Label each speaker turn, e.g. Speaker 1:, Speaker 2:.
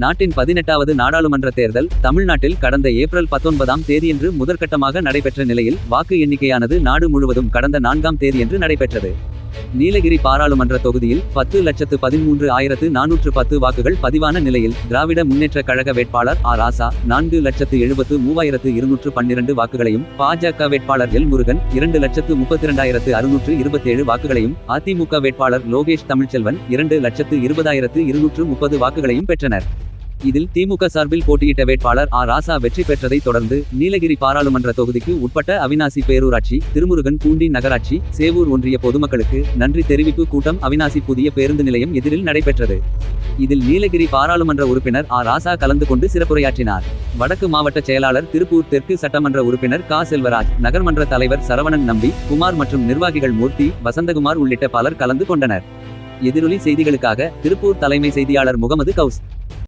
Speaker 1: நாட்டின் 18வது நாடாளுமன்ற தேர்தல் தமிழ்நாட்டில் கடந்த ஏப்ரல் 19ஆம் தேதியன்று முதற்கட்டமாக நடைபெற்ற நிலையில் வாக்கு எண்ணிக்கையானது நாடு முழுவதும் கடந்த 4ஆம் தேதியன்று நடைபெற்றது. நீலகிரி பாராளுமன்ற தொகுதியில் 10,13,410 வாக்குகள் பதிவான நிலையில் திராவிட முன்னேற்றக் கழக வேட்பாளர் ராசா 4,73,212 வாக்குகளையும், பாஜக வேட்பாளர் எல். முருகன் 2,32,627 வாக்குகளையும், அதிமுக வேட்பாளர் லோகேஷ் தமிழ்ச்செல்வன் 2,20,230 வாக்குகளையும் பெற்றனர். இதில் திமுக சார்பில் போட்டியிட்ட வேட்பாளர் ராசா வெற்றி பெற்றதை தொடர்ந்து நீலகிரி பாராளுமன்ற தொகுதிக்கு உட்பட்ட அவிநாசி பேரூராட்சி, திருமுருகன் பூண்டி நகராட்சி, சேவூர் ஒன்றிய பொதுமக்களுக்கு நன்றி தெரிவிப்பு கூட்டம் அவிநாசி புதிய பேருந்து நிலையம் எதிரில் நடைபெற்றது. இதில் நீலகிரி பாராளுமன்ற உறுப்பினர் ராசா கலந்து கொண்டு சிறப்புரையாற்றினார். வடக்கு மாவட்ட செயலாளர், திருப்பூர் தெற்கு சட்டமன்ற உறுப்பினர் செல்வராஜ், நகர்மன்ற தலைவர் சரவணன் நம்பி, குமார் மற்றும் நிர்வாகிகள் மூர்த்தி, வசந்தகுமார் உள்ளிட்ட பலர் கலந்து கொண்டனர். எதிரொலி செய்திகளுக்காக திருப்பூர் தலைமை செய்தியாளர் முகமது கவுஸ்.